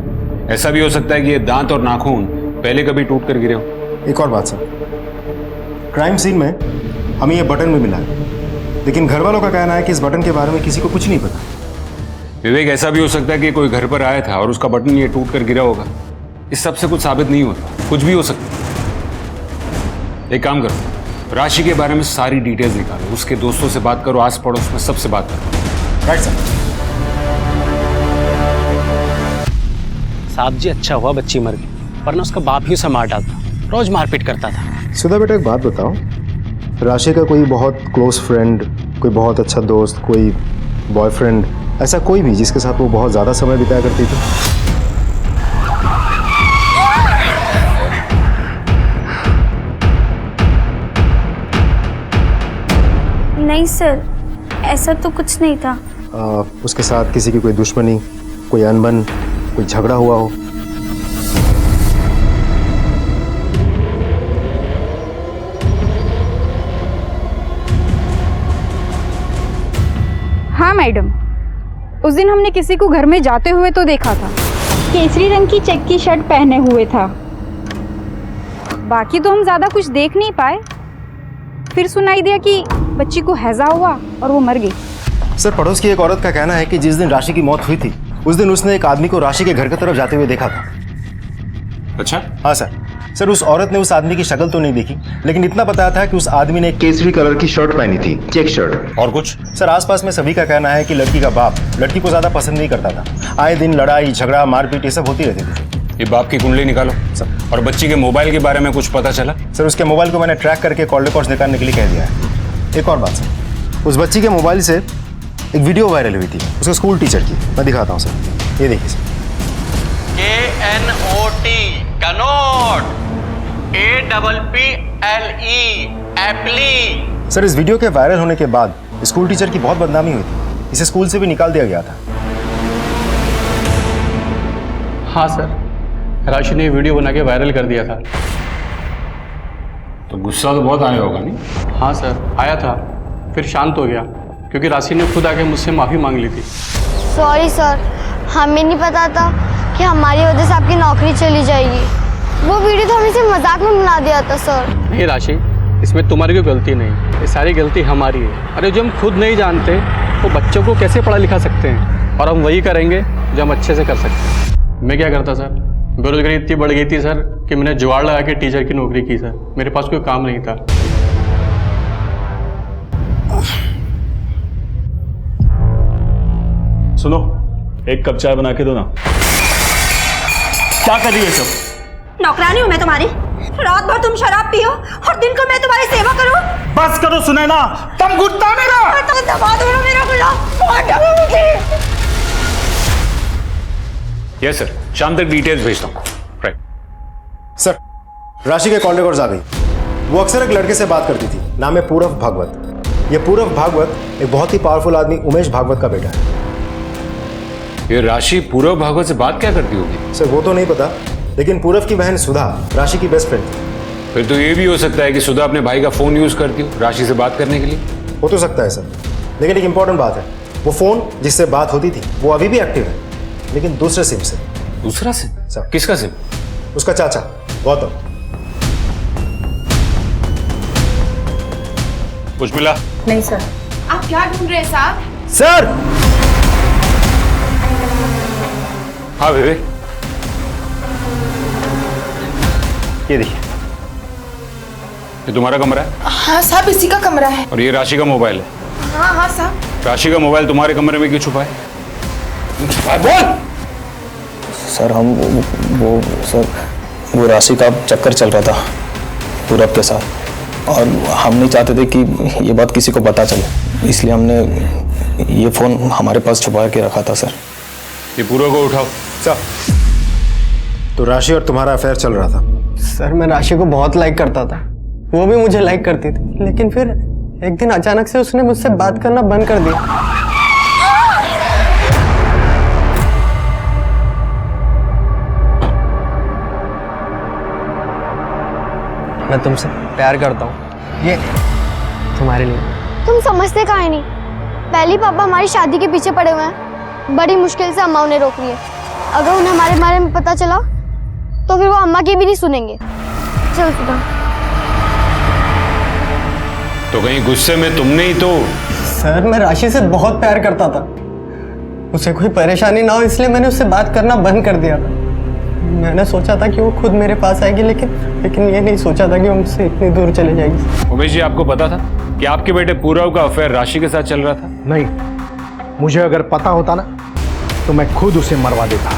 ऐसा भी हो सकता है कि ये दांत और नाखून पहले कभी टूट कर गिरे हो। एक और बात सर, क्राइम सीन में हमें ये बटन भी मिला है, लेकिन घर वालों का कहना है कि इस बटन के बारे में किसी को कुछ नहीं पता। विवेक, ऐसा भी हो सकता है कि कोई घर पर आया था और उसका बटन ये टूट कर गिरा होगा। इस सब से कुछ साबित नहीं होता, कुछ भी हो सकता है। एक काम करो, राशि के बारे में सारी डिटेल्स निकालो, उसके दोस्तों से बात करो, आस पड़ोस में सबसे बात करो। Right sir. साहब जी, अच्छा हुआ बच्ची मर गई, वरना उसका बाप ही उसे मार डालता, रोज मारपीट करता था। सुधा बेटा, एक बात बताओ, राशि का कोई बहुत क्लोज फ्रेंड, कोई बहुत अच्छा दोस्त, कोई बॉयफ्रेंड, ऐसा कोई भी जिसके साथ वो बहुत ज़्यादा समय बिताया करती थी? नहीं सर, ऐसा तो कुछ नहीं था। उसके साथ किसी की कोई दुश्मनी, कोई अनबन, कोई झगड़ा हुआ हो? हाँ मैडम, उस दिन हमने किसी को घर में जाते हुए तो देखा था, केसरी रंग की चेक की शर्ट पहने हुए था। बाकी तो हम ज्यादा कुछ देख नहीं पाए। फिर सुनाई दिया कि बच्ची को हैजा हुआ और वो मर गई। सर, पड़ोस की एक औरत का कहना है कि जिस दिन राशि की मौत हुई थी उस दिन उसने एक आदमी को राशि के घर की तरफ जाते हुए देखा था। अच्छा? हाँ सर। सर, उस औरत ने उस आदमी की शक्ल तो नहीं देखी, लेकिन इतना बताया था कि उस आदमी ने केसरी कलर की शर्ट पहनी थी, चेक शर्ट। और कुछ? सर, आसपास में सभी का कहना है कि लड़की का बाप लड़की को ज्यादा पसंद नहीं करता था। आए दिन लड़ाई झगड़ा मारपीट ये सब होती रहती थी। ये बाप की कुंडली निकालो सर। और बच्ची के मोबाइल के बारे में कुछ पता चला? सर, उसके मोबाइल को मैंने ट्रैक करके कॉल रिकॉर्ड्स निकालने के लिए कह दिया है। एक और बात सर, उस बच्ची के मोबाइल से एक वीडियो वायरल हुई थी उसके स्कूल टीचर की। मैं दिखाता हूँ सर, ये देखिए sir. KNOT Connaught, APPLE apply. Sir, इस वीडियो के वायरल होने के बाद स्कूल टीचर की बहुत बदनामी हुई थी, इसे स्कूल से भी निकाल दिया गया था। हाँ सर, राशि ने वीडियो बना के वायरल कर दिया था। तो गुस्सा तो बहुत आया होगा नहीं? हाँ सर, आया था, फिर शांत हो गया क्योंकि राशि ने खुद आके मुझसे माफ़ी मांग ली थी। सॉरी सर, हमें नहीं पता था कि हमारी वजह से आपकी नौकरी चली जाएगी। वो वीडियो तो हमने सिर्फ मजाक में बना दिया था सर। नहीं राशि, इसमें तुम्हारी कोई गलती नहीं, ये सारी गलती हमारी है। अरे जो हम खुद नहीं जानते वो बच्चों को कैसे पढ़ा लिखा सकते हैं, और हम वही करेंगे जो हम अच्छे से कर सकते हैं। मैं क्या करता सर, बेरोजगारी इतनी बढ़ गई थी सर कि मैंने जुगाड़ लगा के टीचर की नौकरी की सर। मेरे पास कोई काम नहीं था। सुनो, एक कप चाय बना के दो ना। क्या कर रही है सब? नौकरानी हूँ मैं तुम्हारी? रात भर तुम शराब पियो और दिन को मैं तुम्हारी सेवा करूँ? बस करो सुनैना, तुम घुटना मेरा। तो दबा दो ना मेरा गुलाम, बहुत डर मुझे। यस सर, शाम तक डिटेल्स भेजता हूँ। राइट सर, राशि के कॉल रिकॉर्ड्स आ गई। वो अक्सर एक लड़के से बात करती थी, नाम है पूरव भागवत। ये पूरव भागवत एक बहुत ही पावरफुल आदमी उमेश भागवत का बेटा है। ये राशि पूरव भागवत से बात क्या करती होगी? सर, वो तो नहीं पता, लेकिन पूरव की बहन सुधा राशि की बेस्ट फ्रेंड थी। फिर तो ये भी हो सकता है कि सुधा अपने भाई का फोन यूज करती हो राशि से बात करने के लिए। हो तो सकता है सर, लेकिन एक इंपॉर्टेंट बात है, वो फोन जिससे बात होती थी वो अभी भी एक्टिव है, लेकिन दूसरे सिम से। दूसरा सिम? सर। किसका सिम? उसका चाचा गौतम। कुछ मिला? नहीं सर। आप क्या ढूंढ रहे हैं साहब? सर! हाँ विवेक, ये देखिए, ये तुम्हारा कमरा है? हाँ साहब, इसी का कमरा है। और ये राशि का मोबाइल है? हाँ हाँ साहब। राशि का मोबाइल तुम्हारे कमरे में क्यों छुपा है? बोल। सर वो राशि का चक्कर चल रहा था पूरब के साथ, और हम नहीं चाहते थे कि ये बात किसी को पता चले, इसलिए हमने ये फ़ोन हमारे पास छुपा के रखा था सर। ये पूरब को उठाओ। सर, तो राशि और तुम्हारा अफेयर चल रहा था? सर, मैं राशि को बहुत लाइक करता था, वो भी मुझे लाइक करती थी, लेकिन फिर एक दिन अचानक से उसने मुझसे बात करना बंद कर दिया। मैं तुमसे प्यार करता हूँ, ये तुम्हारे लिए। तुम समझते काहे नहीं? पहले ही पापा हमारी शादी के पीछे पड़े हुए हैं, बड़ी मुश्किल से अम्मा उन्हें रोक रही है। अगर उन्हें हमारे बारे में पता चला तो फिर वो अम्मा की भी नहीं सुनेंगे। चल सुधा। तो कहीं गुस्से में तुमने ही तो। सर मैं राशि से बहुत प्यार करता था, उसे कोई परेशानी ना हो इसलिए मैंने उससे बात करना बंद कर दिया था। मैंने सोचा था कि वो खुद मेरे पास आएगी, लेकिन ये नहीं सोचा था कि वो मुझसे इतनी दूर चले जाएगी। उमेश जी, आपको पता था कि आपके बेटे पूरव का अफेयर राशि के साथ चल रहा था? नहीं, मुझे अगर पता होता ना तो मैं खुद उसे मरवा देता।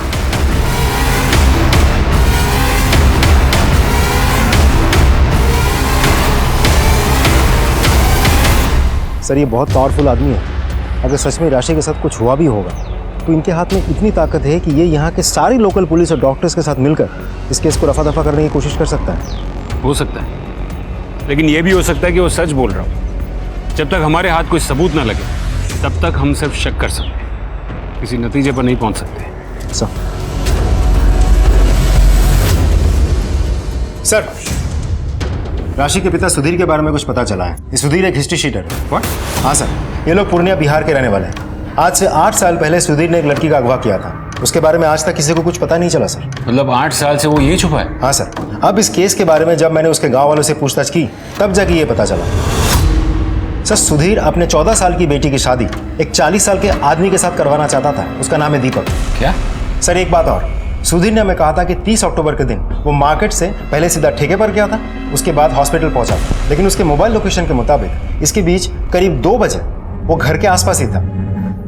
सर ये बहुत पावरफुल आदमी है। अगर सच में राशि के साथ कुछ हुआ भी होगा तो इनके हाथ में इतनी ताकत है कि ये यहाँ के सारी लोकल पुलिस और डॉक्टर्स के साथ मिलकर इस केस को रफा दफा करने की कोशिश कर सकता है। हो सकता है, लेकिन ये भी हो सकता है कि वो सच बोल रहा हो। जब तक हमारे हाथ कोई सबूत ना लगे तब तक हम सिर्फ शक कर सकते हैं, किसी नतीजे पर नहीं पहुंच सकते। सर राशि के पिता सुधीर के बारे में कुछ पता चला है। ये सुधीर एक हिस्ट्री शीटर है। हाँ सर, ये लोग पूर्णिया बिहार के रहने वाले हैं। आज से 8 साल पहले सुधीर ने एक लड़की का अगवा किया था। उसके बारे में आज तक किसी को कुछ पता नहीं चला सर। मतलब 8 साल से वो यही छुपा है? हाँ सर, अब इस केस के बारे में जब मैंने उसके गांव वालों से पूछताछ की तब जाके ये पता चला। सर सुधीर अपने 14 साल की बेटी की शादी एक 40 साल के आदमी के साथ करवाना चाहता था। उसका नाम है दीपक। क्या? सर एक बात और, सुधीर ने हमें कहा था कि 30 अक्टूबर के दिन वो मार्केट से पहले सीधा ठेके पर गया था, उसके बाद हॉस्पिटल पहुंचा, लेकिन उसके मोबाइल लोकेशन के मुताबिक इसके बीच करीब 2 बजे वो घर के आसपास ही था।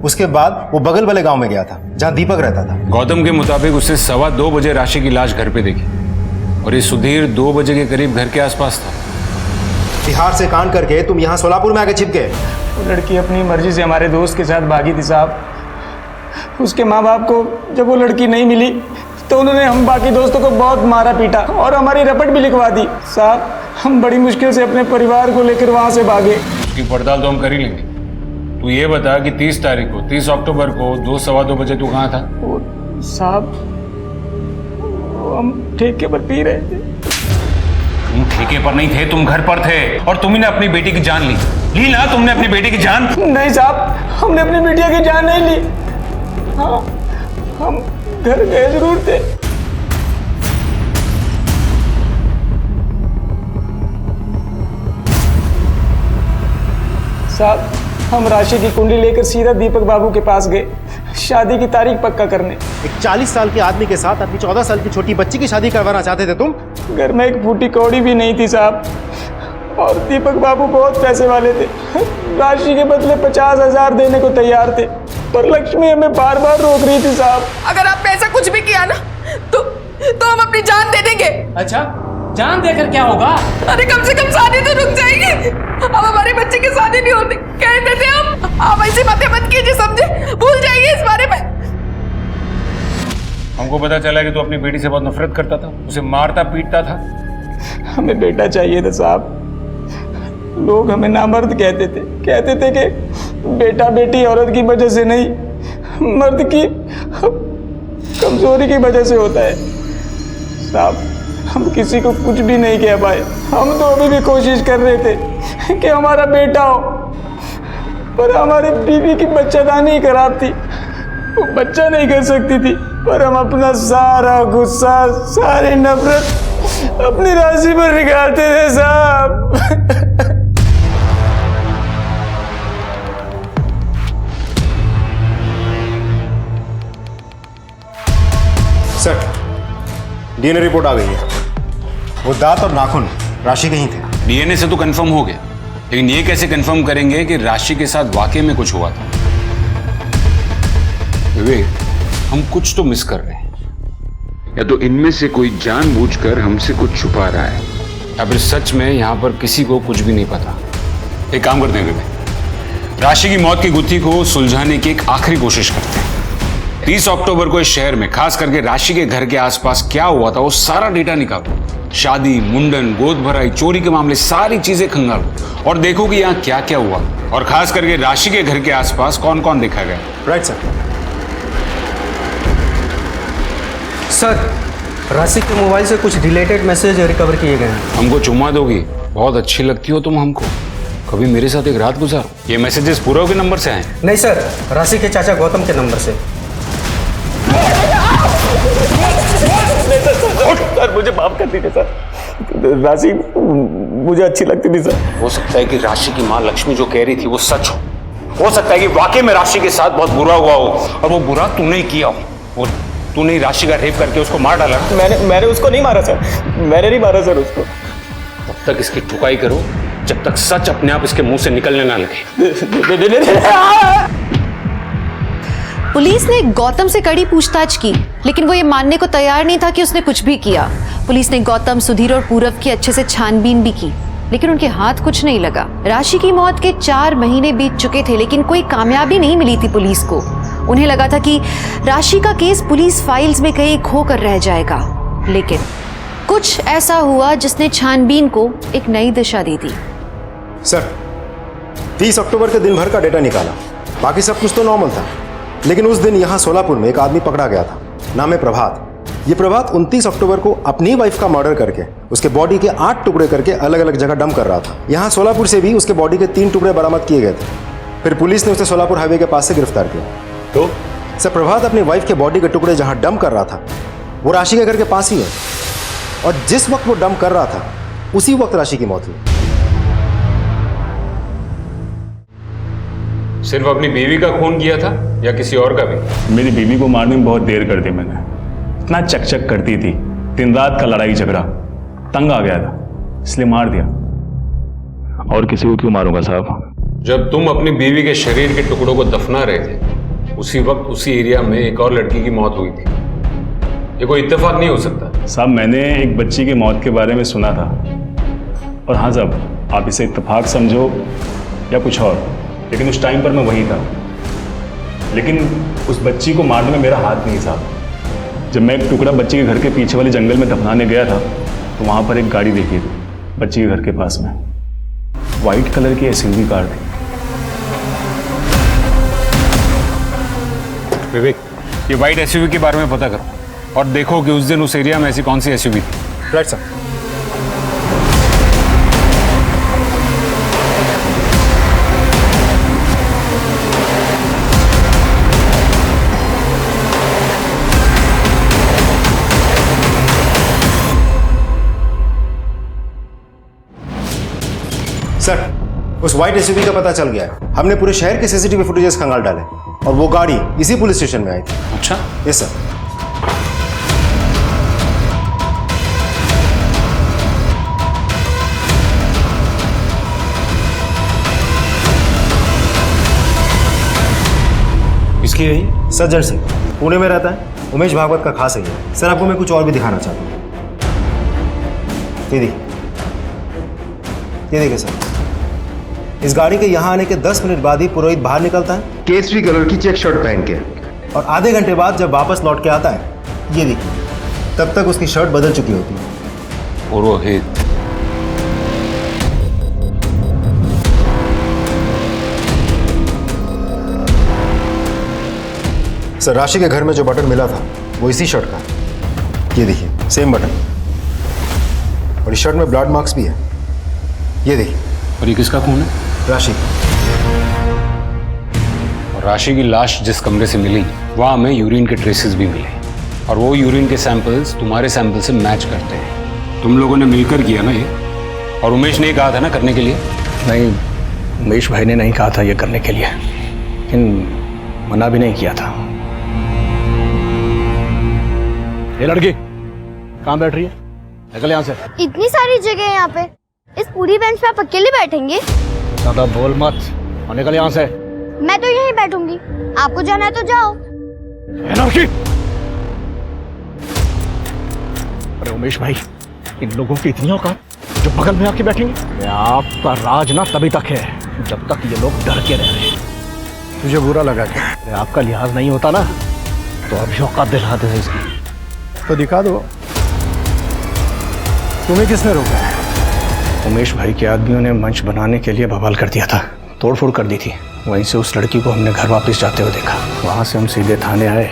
उसके बाद वो बगल वाले गांव में गया था जहां दीपक रहता था। गौतम के मुताबिक उसे 2:15 बजे राशि की लाश घर पे देखी और ये सुधीर 2 बजे के करीब घर के आसपास था। बिहार से कांड करके तुम यहाँ सोलापुर में आके छिप गए। वो लड़की अपनी मर्जी से हमारे दोस्त के साथ भागी थी साहब। उसके माँ बाप को जब वो लड़की नहीं मिली तो उन्होंने हम बाकी दोस्तों को बहुत मारा पीटा और हमारी रपट भी लिखवा दी साहब। हम बड़ी मुश्किल से अपने परिवार को लेकर वहाँ से भागे। उसकी पड़ताल तो हम कर ही लेंगे। तू ये बता कि 30 तारीख को 30 अक्टूबर को 2-2:15 बजे तू कहाँ था? साहब हम ठेके पर पी रहे थे। तुम ठेके पर नहीं थे, तुम घर पर थे और तुम ही ने अपनी बेटी की जान ली ना? तुमने अपनी बेटी की जान? नहीं साहब, हमने अपनी बेटिया की जान नहीं ली। हाँ, हम घर गए जरूर थे। साहब हम राशि की कुंडली लेकर सीधा दीपक बाबू के पास गए शादी की तारीख पक्का करने। एक 40 साल के आदमी के साथ अपनी 14 साल की छोटी बच्ची की शादी करवाना चाहते थे तुम? घर में एक फूटी कौड़ी भी नहीं थी साहब, और दीपक बाबू बहुत पैसे वाले थे। राशि के बदले 50,000 देने को तैयार थे, पर लक्ष्मी हमें बार बार रोक रही थी साहब। अगर आपने ऐसा कुछ भी किया ना तो हम अपनी जान दे देंगे। अच्छा, जान देकर क्या होगा? अरे कम से कम शादी तो रुक जाएगी। अब हमारे बच्चे की शादी नहीं होती कहते थे हम। आप ऐसी बातें मत कीजिए, समझे? भूल जाइए इस बारे में। हमको पता चला कि तू अपनी बेटी से बहुत नफरत करता था, उसे मारता पीटता था। हमें बेटा चाहिए था साहब। लोग हमें नामर्द कहते थे कि बेटा बेटी औरत की वजह से नहीं, मर्द की कमजोरी की वजह से होता है साहब। हम किसी को कुछ भी नहीं कह पाए। हम तो अभी भी कोशिश कर रहे थे कि हमारा बेटा हो, पर हमारी बीवी की बच्चादानी खराब थी, वो बच्चा नहीं कर सकती थी। पर हम अपना सारा गुस्सा, सारी नफरत अपनी राशि पर निकालते थे साहब। सर डीएनए रिपोर्ट आ गई है। वो दांत और नाखून राशि के ही थे। डीएनए से तो कंफर्म हो गया, लेकिन ये कैसे कंफर्म करेंगे कि राशि के साथ वाकई में कुछ हुआ था? विवेक, हम कुछ तो मिस कर रहे हैं। या तो इनमें से कोई जानबूझकर हमसे कुछ छुपा रहा है, या फिर सच में यहां पर किसी को कुछ भी नहीं पता। एक काम करते हैं विवेक, राशि की मौत की गुत्थी को सुलझाने की एक आखिरी कोशिश करते हैं। 30 अक्टूबर को इस शहर में, खास करके राशि के घर के आसपास क्या हुआ था वो सारा डेटा निकालो। शादी, मुंडन, गोद भराई, चोरी के मामले, सारी चीजें खंगालो और देखो कि यहाँ क्या क्या हुआ, और खास करके राशि के घर के आसपास कौन कौन देखा गया। Right sir. सर राशि के मोबाइल से कुछ रिलेटेड मैसेज रिकवर किए गए हैं। हमको चुम्मा दोगी? बहुत अच्छी लगती हो तुम हमको, कभी मेरे साथ एक रात गुजारो। ये मैसेजेस पूरव के नंबर से आए? नहीं सर, राशि के चाचा गौतम के नंबर से। सर मुझे माफ कर दीजिए सर, राशि मुझे अच्छी लगती थी सर। हो सकता है कि राशि की माँ लक्ष्मी जो कह रही थी वो सच हो सकता है कि वाकई में राशि के साथ बहुत बुरा हुआ हो और वो बुरा तूने ही किया हो, और तूने ही राशि का रेप करके उसको मार डाला। मैंने उसको नहीं मारा सर, मैंने नहीं मारा सर उसको। तब तक इसकी ठुकाई करो जब तक सच अपने आप इसके मुंह से निकलने ना लगे। पुलिस ने गौतम से कड़ी पूछताछ की, लेकिन वो ये मानने को तैयार नहीं था कि उसने कुछ भी किया। पुलिस ने गौतम, सुधीर और पूरब की अच्छे से छानबीन भी की, लेकिन उनके हाथ कुछ नहीं लगा। राशि की मौत के 4 महीने बीत चुके थे, लेकिन कोई कामयाबी नहीं मिली थी पुलिस को। उन्हें लगा था कि राशि का केस पुलिस फाइल्स में कहीं खो कर रह जाएगा, लेकिन कुछ ऐसा हुआ जिसने छानबीन को एक नई दिशा दे दी। सर 30 अक्टूबर के दिन भर का डेटा निकाला, बाकी सब कुछ तो नॉर्मल था, लेकिन उस दिन यहाँ सोलापुर में एक आदमी पकड़ा गया था, नाम है प्रभात। ये प्रभात 29 अक्टूबर को अपनी वाइफ का मर्डर करके उसके बॉडी के 8 टुकड़े करके अलग अलग जगह डंप कर रहा था। यहाँ सोलापुर से भी उसके बॉडी के 3 टुकड़े बरामद किए गए थे। फिर पुलिस ने उसे सोलापुर हाईवे के पास से गिरफ्तार किया। तो सर प्रभात अपनी वाइफ के बॉडी के टुकड़े जहाँ डंप कर रहा था वो राशि के घर के पास ही है, और जिस वक्त वो डंप कर रहा था उसी वक्त राशि की मौत हुई। सिर्फ अपनी बीवी का खून किया था या किसी और का भी? मेरी बीवी को मारने में बहुत देर कर दी मैंने, इतना चकचक करती थी, दिन रात का लड़ाई झगड़ा, तंग आ गया था इसलिए मार दिया। और किसी को क्यों मारूंगा साहब? जब तुम अपनी बीवी के शरीर के टुकड़ों को दफना रहे थे उसी वक्त उसी एरिया में एक और लड़की की मौत हुई थी। ये कोई इत्तेफाक नहीं हो सकता। साहब मैंने एक बच्ची की मौत के बारे में सुना था, और हाँ साहब आप इसे इत्तेफाक समझो या कुछ और, लेकिन उस टाइम पर मैं वहीं था। लेकिन उस बच्ची को मारने में मेरा हाथ नहीं साहब। जब मैं एक टुकड़ा बच्ची के घर के पीछे वाले जंगल में दफनाने गया था तो वहाँ पर एक गाड़ी देखी थी बच्ची के घर के पास में, वाइट कलर की एसयूवी कार थी। विवेक, ये वाइट एसयूवी के बारे में पता करो और देखो कि उस दिन उस एरिया में ऐसी कौन सी एसयूवी थी। Right sir. सर उस व्हाइट एसयूवी का पता चल गया है। हमने पूरे शहर के सीसीटीवी फुटेजेस खंगाल डाले और वो गाड़ी इसी पुलिस स्टेशन में आई थी। अच्छा? Yes sir. किसकी है ये? सज्जन सिंह, पुणे में रहता है, उमेश भागवत का खास है। सर आपको मैं कुछ और भी दिखाना चाहता हूँ। ये देखिए सर, इस गाड़ी के यहाँ आने के 10 मिनट बाद ही पुरोहित बाहर निकलता है केसरी कलर की चेक शर्ट पहन के, और आधे घंटे बाद जब वापस लौट के आता है ये देखिए तब तक उसकी शर्ट बदल चुकी होती है। पुरोहित? सर राशि के घर में जो बटन मिला था वो इसी शर्ट का है। ये देखिए सेम बटन, और इस शर्ट में ब्लड मार्क्स भी है। ये देखिए। और ये किसका खून है? राशि। और राशि की लाश जिस कमरे से मिली वहां हमें यूरिन के ट्रेसेस भी मिले, और वो यूरिन के सैंपल्स तुम्हारे सैंपल से मैच करते हैं। तुम लोगों ने मिलकर किया ना ये? और उमेश ने कहा था ना करने के लिए? नहीं, उमेश भाई ने नहीं कहा था ये करने के लिए, लेकिन मना भी नहीं किया था। ये लड़की कहाँ बैठ रही है? निकल यहाँ से। इतनी सारी जगह है यहाँ पे, इस पूरी बेंच पे आप अकेले बैठेंगे? ज्यादा बोल मत और निकल यहाँ से। मैं तो यहीं बैठूंगी, आपको जाना है तो जाओ। लड़की! अरे उमेश भाई, इन लोगों की इतनी औकात जो बगल में आके बैठेंगे? आपका राज ना तभी तक है जब तक ये लोग डर के रह रहे हैं। तुझे बुरा लगा क्या? आपका लिहाज नहीं होता ना तो अभी औकात दिला दे इसकी। तो दिखा दो, तुम्हें किसने रोका है? उमेश भाई के आदमियों ने मंच बनाने के लिए बवाल कर दिया था, तोड़फोड़ कर दी थी। वहीं से उस लड़की को हमने घर वापस जाते हुए देखा। वहां से हम सीधे थाने आए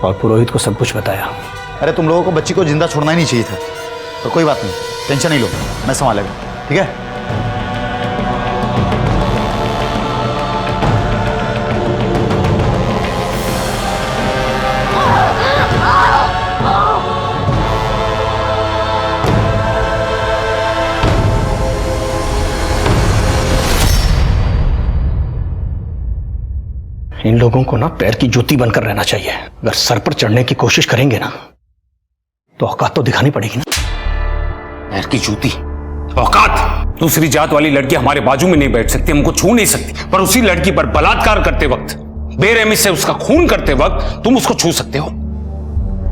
और पुरोहित को सब कुछ बताया। अरे तुम लोगों को बच्ची को जिंदा छोड़ना ही नहीं चाहिए था, पर कोई बात नहीं, टेंशन नहीं लो, मैं संभालेगा, ठीक है? लोगों को ना पैर की जूती बनकर रहना चाहिए। अगर सर पर चढ़ने की कोशिश करेंगे ना तो औकात तो दिखानी पड़ेगी ना। पैर की जूती, औकात? दूसरी जात वाली लड़की हमारे बाजू में नहीं बैठ सकती, हमको छू नहीं सकती, पर उसी लड़की पर बलात्कार करते वक्त, बेरहमी से उसका खून करते वक्त तुम उसको छू सकते हो।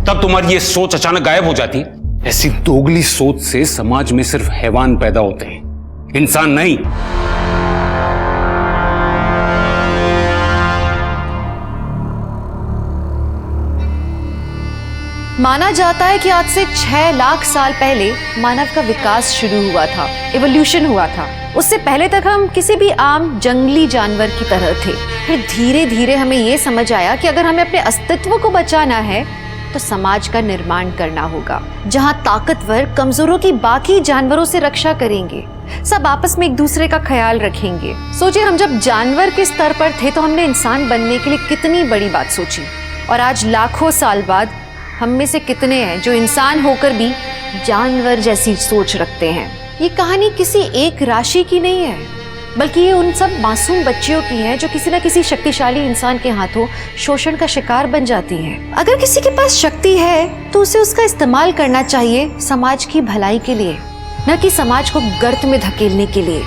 तब तुम्हारी ये सोच अचानक गायब हो जाती। ऐसी दोगली सोच से समाज में सिर्फ हैवान पैदा होते हैं, इंसान नहीं। माना जाता है कि आज से 6 लाख साल पहले मानव का विकास शुरू हुआ था, इवोल्यूशन हुआ था। उससे पहले तक हम किसी भी आम जंगली जानवर की तरह थे। फिर धीरे धीरे हमें यह समझ आया कि अगर हमें अपने अस्तित्व को बचाना है तो समाज का निर्माण करना होगा, जहां ताकतवर कमजोरों की बाकी जानवरों से रक्षा करेंगे, सब आपस में एक दूसरे का ख्याल रखेंगे। सोचिए, हम जब जानवर के स्तर पर थे तो हमने इंसान बनने के लिए कितनी बड़ी बात सोची, और आज लाखों साल बाद हम में से कितने हैं जो इंसान होकर भी जानवर जैसी सोच रखते हैं। ये कहानी किसी एक राशि की नहीं है, बल्कि ये उन सब मासूम बच्चियों की है जो किसी न किसी शक्तिशाली इंसान के हाथों शोषण का शिकार बन जाती हैं। अगर किसी के पास शक्ति है तो उसे उसका इस्तेमाल करना चाहिए समाज की भलाई के लिए, न कि समाज को गर्त में धकेलने के लिए।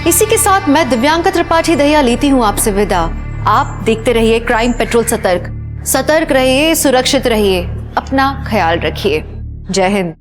इसी के साथ मैं दिव्यांका त्रिपाठी दहिया लेती हूँ आपसे विदा। आप देखते रहिए क्राइम पेट्रोल सतर्क। सतर्क रहिए, सुरक्षित रहिए, अपना ख्याल रखिए। जय हिंद।